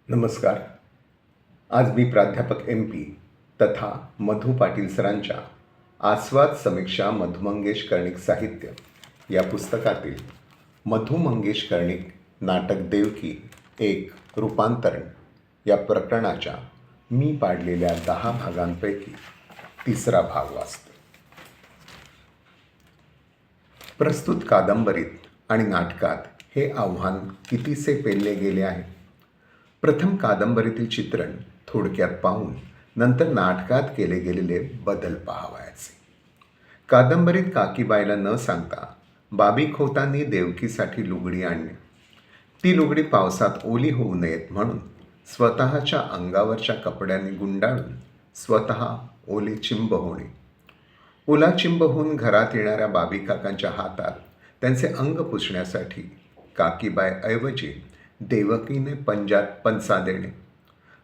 नमस्कार. आज मी प्राध्यापक MP तथा मधु पाटील सरांच्या आस्वाद समीक्षा मधु मंगेश कर्णिक साहित्य या पुस्तकातील मधु मंगेश कर्णिक नाटक देवकी एक रूपांतरण या प्रकरणाच्या मी पाडलेल्या 10 भागांपैकी तिसरा भाग वाचतो. प्रस्तुत कादंबरीत आणि नाटकात हे आव्हान कितीसे पेलले गेले आहे. प्रथम कादंबरीतील चित्रण थोडक्यात पाहून नंतर नाटकात केले गेलेले बदल पाहावयाचे. कादंबरीत काकीबाईला न सांगता बाबी खोतांनी देवकीसाठी लुगडी आणली. ती लुगडी पावसात ओली होऊ नयेत म्हणून स्वतःच्या अंगावरच्या कपड्यांनी गुंडाळून स्वतः ओले चिंब होणे. ओला चिंब होऊन घरात येणाऱ्या बाबी काकांच्या हातात त्यांचे अंग पुसण्यासाठी काकीबाई ऐवजी देवकीने पंचा देणे.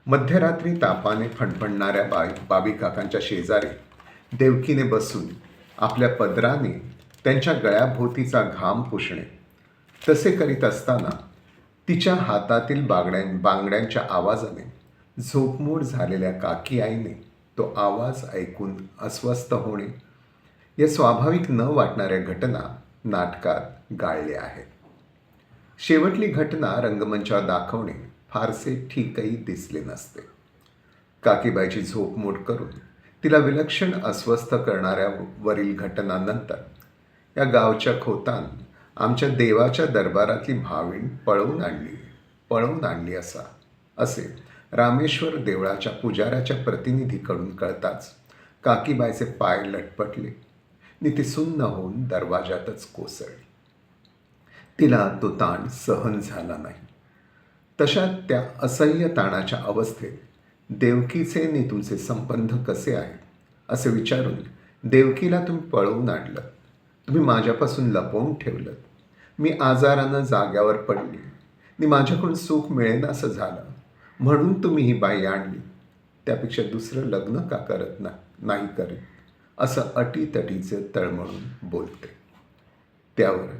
मध्यरात्री तापाने फणफणणाऱ्या बाबी काकांच्या शेजारी देवकीने बसून आपल्या पदराने त्यांच्या गळ्याभोवतीचा घाम पुसणे. तसे करीत असताना तिच्या हातातील बांगड्यांच्या आवाजाने झोपमोड झालेल्या काकी आईने तो आवाज ऐकून अस्वस्थ होणे या स्वाभाविक न वाटणाऱ्या घटना नाटकात गाळल्या आहेत. शेवटली घटना रंगमंचावर दाखवणे फारसे ठीकही दिसले नसते. काकीबाईची झोपमोड करून तिला विलक्षण अस्वस्थ करणाऱ्या वरील घटनांनंतर या गावच्या खोतान आमच्या देवाच्या दरबारातली भावीण पळवून आणली असे रामेश्वर देवळाच्या पुजाऱ्याच्या प्रतिनिधीकडून कळताच काकीबाईचे पाय लटपटले नि ती सुन्न होऊन दरवाजातच कोसळली. तिला तो ताण सहन झाला नाही. तशा त्या असह्य ताणाच्या अवस्थेत देवकीचे नि तुमचे संबंध कसे आहेत असे विचारून देवकीला तुम्ही पळवून आणलं. तुम्ही माझ्यापासून लपवून ठेवलं. मी आजारानं जाग्यावर पडली नि माझ्याकडून सुख मिळेन असं झालं म्हणून तुम्ही ही बाई आणली. त्यापेक्षा दुसरं लग्न का करत नाही करीत असं अटीतटीचे तळमळून बोलते. त्यावर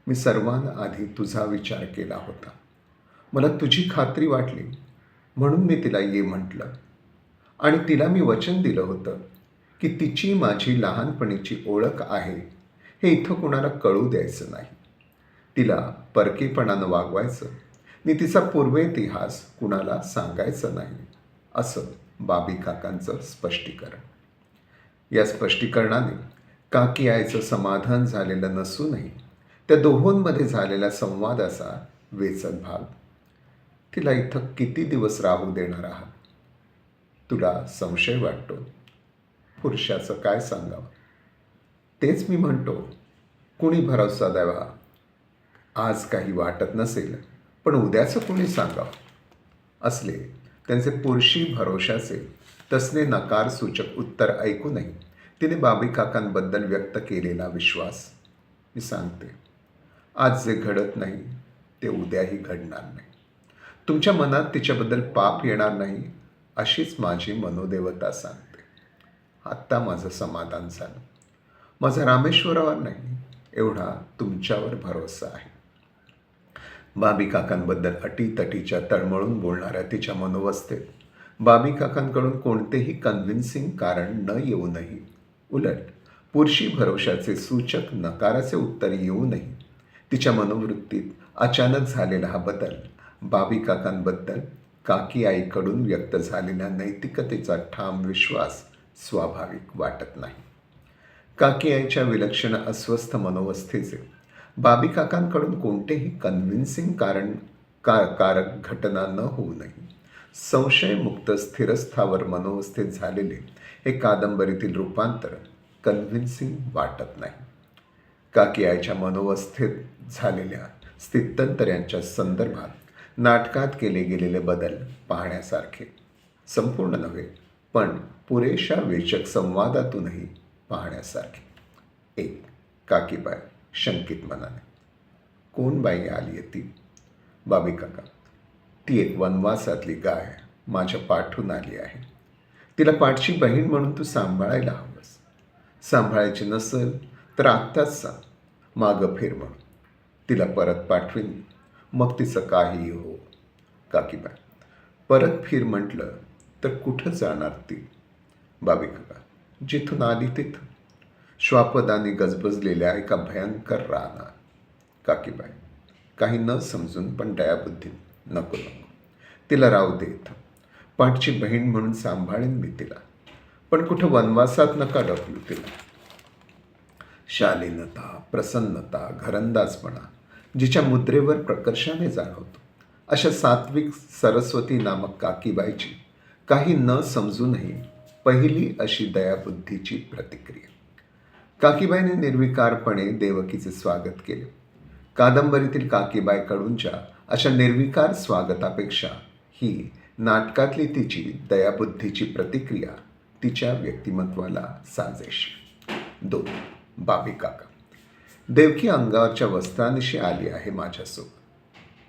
मी सर्वांआधी तुझा विचार केला होता. मला तुझी खात्री वाटली म्हणून मी तिला ये म्हटलं आणि तिला मी वचन दिलं होतं की तिची माझी लहानपणीची ओळख आहे हे इथं कुणाला कळू द्यायचं नाही. तिला परकेपणानं वागवायचं नि तिचा पूर्वेतिहास कुणाला सांगायचं नाही असं बाबी काकांचं स्पष्टीकरण. या स्पष्टीकरणाने काकी आईचं समाधान झालेलं नसूनही त्या दोहोंमध्ये झालेल्या संवादाचा वेचक भाग. तिला इथं किती दिवस राहू देणार आहात? तुला संशय वाटतो. पुरुषाचं काय सांगावं तेच मी म्हणतो. कुणी भरोसा द्यावा. आज काही वाटत नसेल पण उद्याचं कुणी सांगावं. असले त्यांचे पुरुषी भरोशाचे तसले नकारसूचक उत्तर ऐकूनही तिने बाबी काकांबद्दल व्यक्त केलेला विश्वास मी सांगते. आज जे घडत नाही ते उद्याही घडणार नाही. तुमच्या मनात तिच्याबद्दल पाप येणार नाही अशीच माझी मनोदेवता सांगते. आत्ता माझं समाधान झालं. माझा रामेश्वरावर नाही एवढा तुमच्यावर भरोसा आहे. बाबी काकांबद्दल अटीतटीच्या तळमळून बोलणाऱ्या तिच्या मनोवस्थेत बाबी काकांकडून कोणतेही कन्व्हिन्सिंग कारण न येऊनही उलट पुरुषी भरोशाचे सूचक नकाराचे उत्तर येऊनही तिच्या मनोवृत्तीत अचानक झालेला हा बदल बाबी काकांबद्दल काकी आईकडून व्यक्त झालेल्या नैतिकतेचा ठाम विश्वास स्वाभाविक वाटत नाही. काकी आईच्या विलक्षण अस्वस्थ मनोवस्थेचे बाबी काकांकडून कोणतेही कन्व्हिन्सिंग कारक घटना न होऊनही संशयमुक्त स्थिरस्थावर मनोवस्थेत झालेले हे कादंबरीतील रूपांतर कन्व्हिन्सिंग वाटत नाही. काकी आईच्या मनोवस्थेत झालेल्या स्थित्यंतरांच्या संदर्भात नाटकात केले गेलेले बदल पाहण्यासारखे. संपूर्ण नव्हे पण पुरेशा वेचक संवादातूनही पाहण्यासारखे. 1. काकीबाई शंकित मनाने. कोण बाई आली आहे ती? बाबी काका. ती एक वनवासातली गाय माझ्या पाठून आली आहे. तिला पाठची बहीण म्हणून तू सांभाळायला हवंस. सांभाळायची नसेल तर आत्ताच सांग. मागं फिर म्हणून. तिला परत पाठवीन मग तिचं काहीही हो. काकीबाई. परत फिर म्हटलं तर कुठं जाणार ती? बाबी काका, जिथून आली तिथं. श्वापदाने गजबजलेल्या एका भयंकर रानात. काकीबाई, काही न समजून पण दयाबुद्धी, नको नको, तिला राहू दे इथं. पाठची बहीण म्हणून सांभाळेन मी तिला, पण कुठं वनवासात नका ढकलू तिला. शालीनता, प्रसन्नता, घरंदाजपणा जिच्या मुद्रेवर प्रकर्षाने जाणवतो, अशा सात्विक सरस्वती नामक काकीबाईची काही न समजूनही पहिली अशी दयाबुद्धीची प्रतिक्रिया. काकीबाईने निर्विकारपणे देवकीचे स्वागत केले. कादंबरीतील काकीबाईकडूनच्या अशा निर्विकार स्वागतापेक्षा ही नाटकातली तिची दयाबुद्धीची प्रतिक्रिया तिच्या व्यक्तिमत्वाला साजेशी. 2. बाबी काका. देवकी अंगावरच्या वस्त्रांशी आली आहे माझ्यासोबत.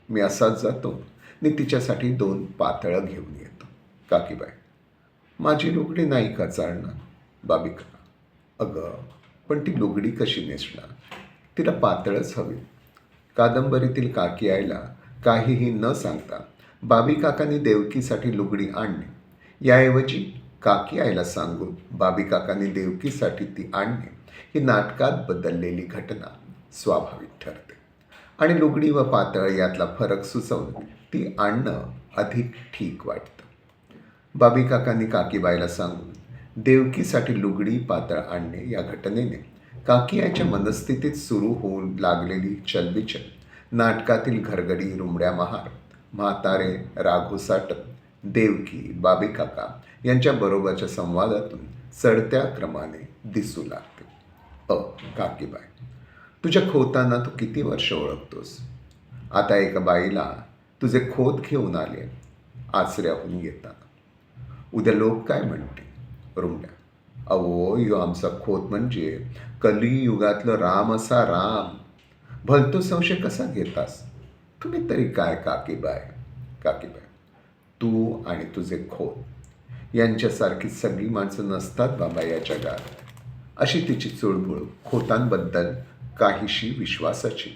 मी असाच जातो आणि तिच्यासाठी 2 पातळं घेऊन येतो. काकीबाई, माझी लुगडी नाही का चालणार? बाबी काका, अगं पण ती लुगडी कशी नेसणार? तिला पातळच हवी. कादंबरीतील काकी आईला काहीही न सांगता बाबी काकांनी देवकीसाठी लुगडी आणणे, याऐवजी काकी आईला सांगून बाबी काकांनी देवकीसाठी ती आणणे ही नाटकात बदललेली घटना स्वाभाविक ठरते आणि लुगडी व पातळ यातला फरक सुचवून ती आणणं अधिक ठीक वाटतं. बाबी काकांनी काकीबाईला सांगून देवकीसाठी लुगडी पातळ आणणे या घटनेने काकी आईच्या मनस्थितीत सुरू होऊन लागलेली चलबिचल, नाटकातील घरगडी रुमड्या महार, म्हातारे राघू साटम, देवकी, बाबी काका यांच्या बरोबरच्या संवादातून चढत्या क्रमाने दिसू लागते. काकीबाई, तुझ्या खोतांना तू किती वर्ष ओळखतोस? आता एका बाईला तुझे खोत घेऊन आले आचऱ्याहून येताना. उद्या लोक काय म्हणते? रुमड्या, अहो यो आमचा खोत म्हणजे कलियुगातलं राम असा राम. भलतो संशय कसा घेतास? तुम्ही तरी काय काकीबाई? काकीबाई, तू आणि तुझे खोत यांच्यासारखी सगळी माणसं नसतात बाबा या जगात. अशी तिची चुळबुळ खोतांबद्दल काहीशी विश्वासाची,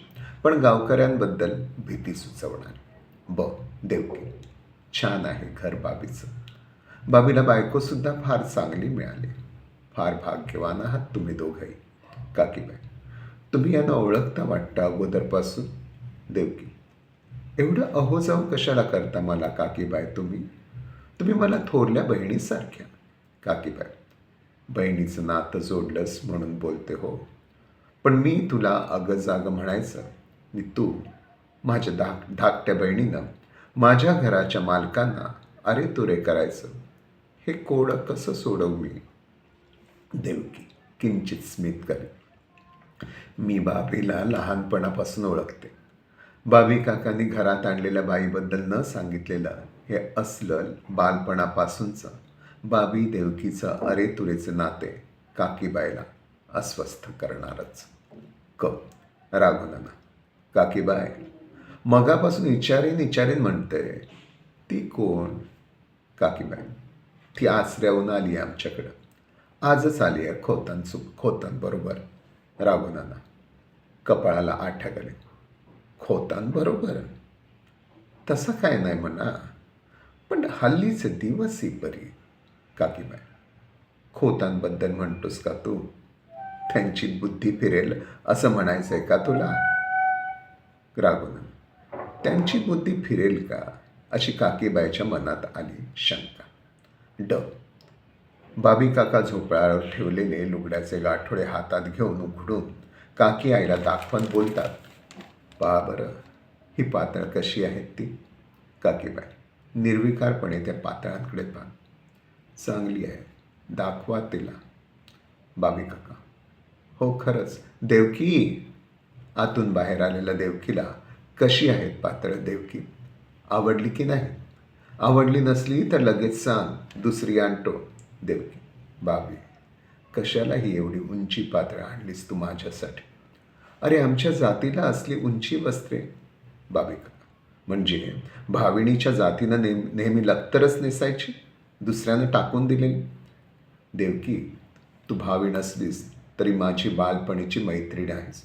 पण गावकऱ्यांबद्दल भीती सुचवणारी. देवकी, छान आहे घर बाबीचं. बाबीला बायकोसुद्धा फार चांगली मिळाली. फार भाग्यवान आहात तुम्ही दोघंही. काकीबाई, तुम्ही यांना ओळखता वाटतं अगोदरपासून. देवकी, एवढं अहोजाव कशाला करता मला काकीबाई? तुम्ही मला थोरल्या बहिणीसारख्या. काकीबाई, बहिणीचं नातं जोडलंस म्हणून बोलते हो, पण मी तुला अगं जागं म्हणायचं आणि तू माझ्या धाकट्या बहिणीनं माझ्या घराच्या मालकांना अरे तुरे करायचं. हे कोडं कसं सोडवू मी? देवकी किंचित स्मित करी. मी बाबीला लहानपणापासून ओळखते. बाबी काकांनी घरात आणलेल्या बाईबद्दल न सांगितलेलं हे असलं बालपणापासूनचं बाबी देवकीचं अरे तुरेचं नाते काकीबाईला अस्वस्थ करणारच. राघवनाना, काकीबाई, मगापासून इचारीन म्हणते. ती कोण? काकीबाई, ती आसऱ्याहून आली आहे आमच्याकडं. आजच आली आहे खोतांबरोबर. राघवनाना, कपाळाला आठ्या गेले. खोतांबरोबर? तसं काय नाही म्हणा, पण हल्लीचे दिवस ही बरी. काकीबाई, खोतांबद्दल म्हणतोस का तू? त्यांची बुद्धी फिरेल असं म्हणायचंय का तुला? राघवनाना, त्यांची बुद्धी फिरेल का अशी काकीबाईच्या मनात आली शंका. बाबी काका झोपळ्यावर ठेवलेले लुगड्याचे गाठोडे हातात घेऊन उघडून काकी आईला दाखवून बोलतात. पहा बरं, ही पातळ कशी आहेत ती. काकीबाई निर्विकारपणे त्या पातळांकडे पहा. चांगली आहे, दाखवा तिला. बाबी काका, हो खरंच. देवकी, आतून बाहेर आलेल्या देवकीला कशी आहेत पातळ देवकी? आवडली की नाही? आवडली नसली तर लगेच सांग, दुसरी आणतो. देवकी, बाबी, कशाला ही एवढी उंची पातळ आणलीस तू माझ्यासाठी? अरे आमच्या जातीला असली उंची वस्त्रे. बाबी काका, म्हणजे भाविणीच्या जातीनं नेहमी लक्तरच नेसायची, दुसऱ्यानं टाकून दिलेली. देवकी, तू भावी नसलीस तरी माझी बालपणीची मैत्रीण आहेस.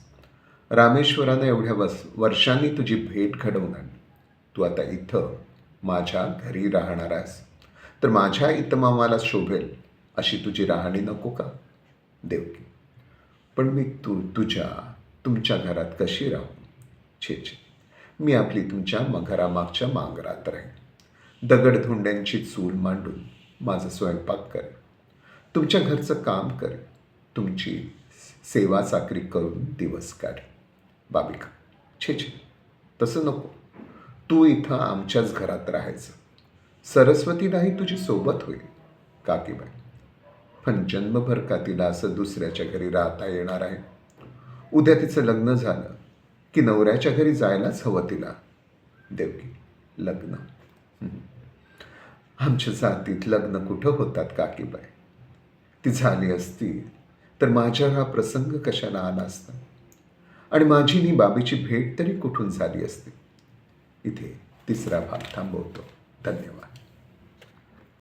रामेश्वरानं एवढ्या वर्षांनी तुझी भेट घडवून आणली. तू आता इथं माझ्या घरी राहणार आहेस तर माझ्या इतमामाला शोभेल अशी तुझी राहणी नको का? देवकी: पण मी तुमच्या घरात कशी राहू? छे, मी आपली तुमच्या घरामागच्या मांगरात राहीन. दगडधोंड्यांची चूल मांडून माझा स्वयंपाक करेन. तुमच्या घरचं काम करेन. तुमची सेवा चाकरी करून दिवस काढेन. बाबिका: छे, तसं नको. तू इथं आमच्याच घरात राहायचं. सरस्वतीलाही तुझी सोबत होईल. काकीबाई: पण जन्मभर का तिला असं दुसऱ्याच्या घरी राहता येणार आहे? उद्या तिचं लग्न झालं की नवऱ्याच्या घरी जायलाच हवं तिला. देवकी: लग्न? आमच्या जातीत लग्न कुठं होतात काकीबाई? ती झाली असती तर माझ्यावर हा प्रसंग कशाला आला असता आणि माझी नी बाबीची भेट तरी कुठून झाली असती. इथे तिसरा भाग थांबवतो. धन्यवाद.